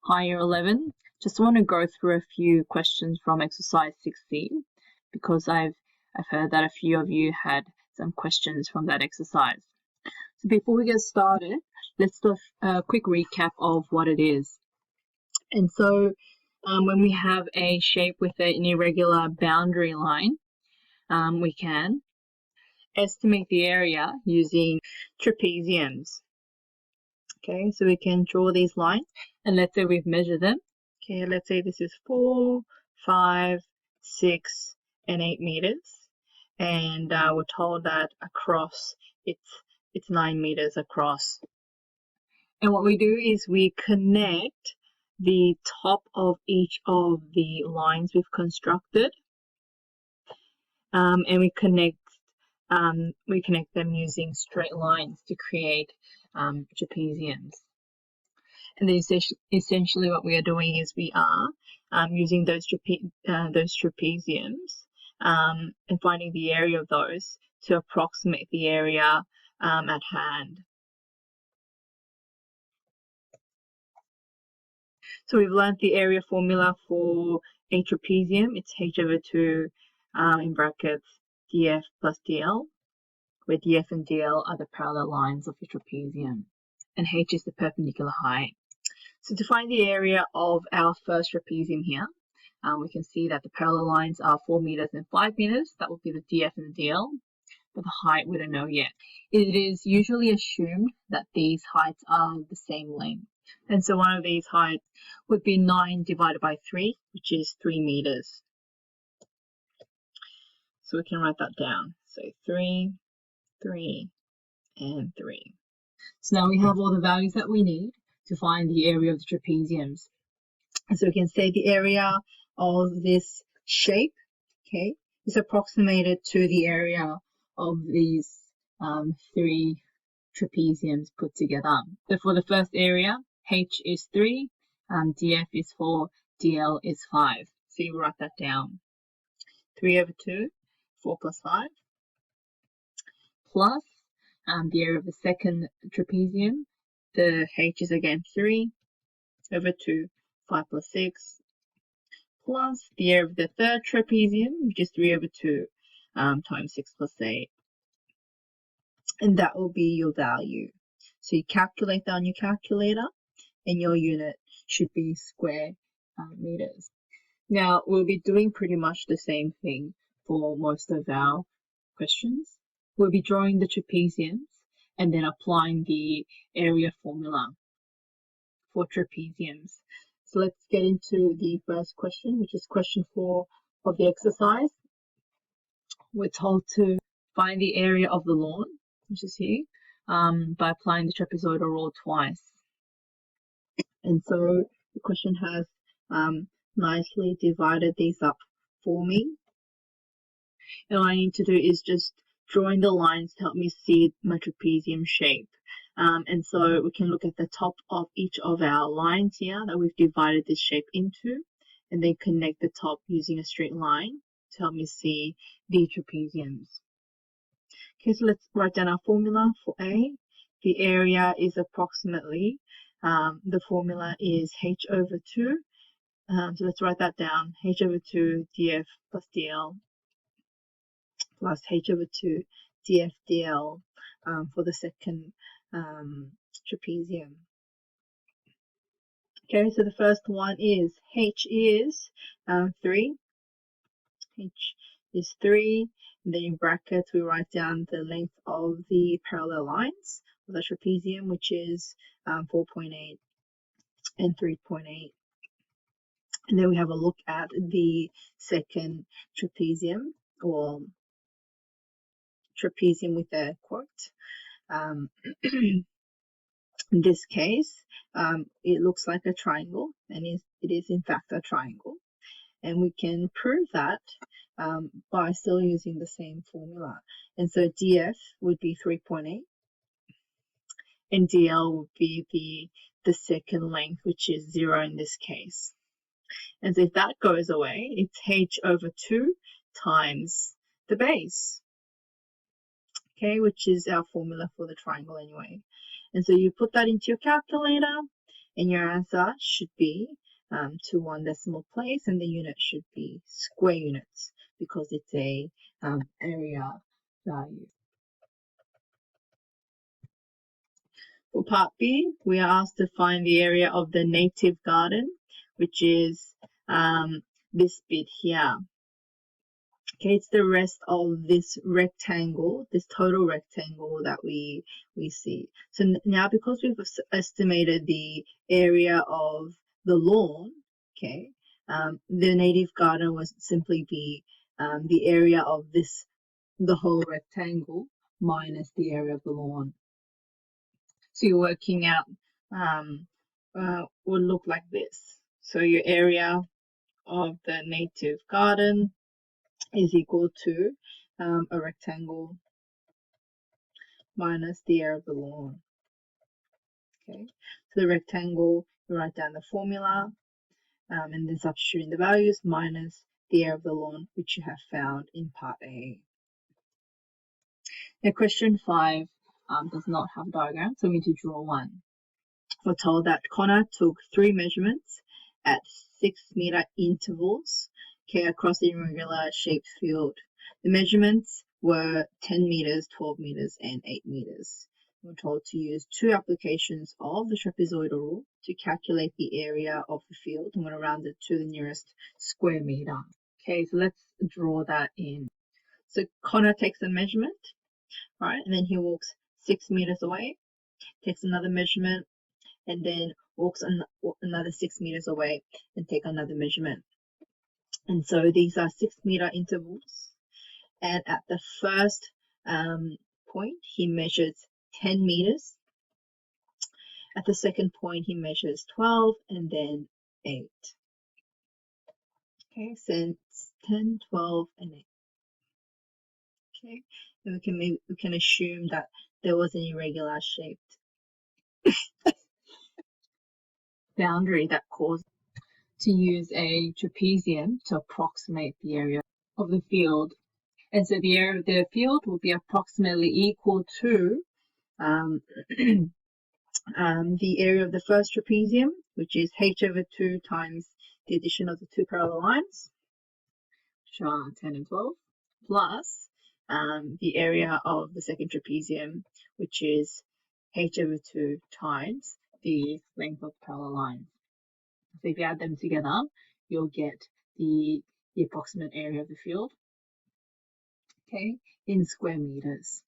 Hi, Year 11. Just want to go through a few questions from exercise 16 because I've heard that a few of you had some questions from that exercise. So before we get started, let's do a quick recap of what it is. And so when we have a shape with an irregular boundary line, we can estimate the area using trapeziums. Okay, so we can draw these lines, and let's say we've measured them. Okay, let's say this is 4, 5, 6, and 8 meters, and we're told that across it's 9 meters across. And what we do is we connect the top of each of the lines we've constructed, and we connect them using straight lines to create trapeziums. And then essentially what we are doing is we are using those trapeziums and finding the area of those to approximate the area at hand. So we've learned the area formula for a trapezium. It's h/2 in brackets df plus dl, where df and dl are the parallel lines of the trapezium, and h is the perpendicular height. So to find the area of our first trapezium here, we can see that the parallel lines are 4 meters and 5 meters. That would be the df and the dl, but the height we don't know yet. It is usually assumed that these heights are the same length. And so one of these heights would be 9 divided by 3, which is 3 meters. So we can write that down. So 3, 3, and 3. So now we have all the values that we need to find the area of the trapeziums. And so we can say the area of this shape, okay, is approximated to the area of these 3 trapeziums put together. So for the first area, h is 3, df is 4, dl is 5. So you write that down. 3/2, 4 plus 5, plus the area of the second trapezium, the h is again 3/2, 5 plus 6, plus the area of the third trapezium, which is 3/2 times 6 plus 8. And that will be your value. So you calculate that on your calculator, and your unit should be square meters. Now, we'll be doing pretty much the same thing for most of our questions. We'll be drawing the trapeziums and then applying the area formula for trapeziums. So let's get into the first question, which is question 4 of the exercise. We're told to find the area of the lawn, which is here, by applying the trapezoidal rule twice. And so the question has nicely divided these up for me. And all I need to do is just drawing the lines to help me see my trapezium shape. And so we can look at the top of each of our lines here that we've divided this shape into, and then connect the top using a straight line to help me see the trapeziums. Okay, so let's write down our formula for A. The area is approximately, the formula is h/2. So let's write that down, h/2 df plus dl plus h/2 df dl for the second trapezium. Okay, so the first one is h is 3. H is 3. And then in brackets, we write down the length of the parallel lines of the trapezium, which is 4.8 and 3.8. And then we have a look at the second trapezium, or trapezium with a quote. In this case, it looks like a triangle, and it is in fact a triangle. And we can prove that by still using the same formula. And so df would be 3.8, and dl would be the second length, which is 0 in this case. And so if that goes away, it's h/2 times the base, okay, which is our formula for the triangle anyway. And so you put that into your calculator, and your answer should be to one decimal place, and the unit should be square units because it's a area value. For part B, we are asked to find the area of the native garden, which is this bit here. Okay, it's the rest of this rectangle, this total rectangle that we see. So now because we've estimated the area of the lawn, okay, the native garden will simply be the area of the whole rectangle minus the area of the lawn. So you're working out would look like this. So your area of the native garden is equal to a rectangle minus the area of the lawn. Okay, so the rectangle, you write down the formula and then substituting the values minus the area of the lawn, which you have found in part A. Now question 5 does not have a diagram, so we need to draw one. We're told that Connor took 3 measurements at 6-meter intervals, okay, across the irregular shaped field. The measurements were 10 meters, 12 meters, and 8 meters. We're told to use 2 applications of the trapezoidal rule to calculate the area of the field. I'm going to round it to the nearest square meter. Okay, so let's draw that in. So Connor takes a measurement, right, and then he walks 6 meters away, takes another measurement, and then walks another 6 meters away and take another measurement. And so these are 6-meter intervals. And at the first point, he measures 10 meters. At the second point, he measures 12 and then 8. Okay, so it's 10, 12, and 8. Okay, and we can assume that there was an irregular shaped boundary that caused to use a trapezium to approximate the area of the field. And so the area of the field will be approximately equal to the area of the first trapezium, which is h over 2 times the addition of the 2 parallel lines, which are 10 and 12, plus the area of the second trapezium, which is h over 2 times the length of the parallel lines. So if you add them together, you'll get the approximate area of the field, okay, in square meters.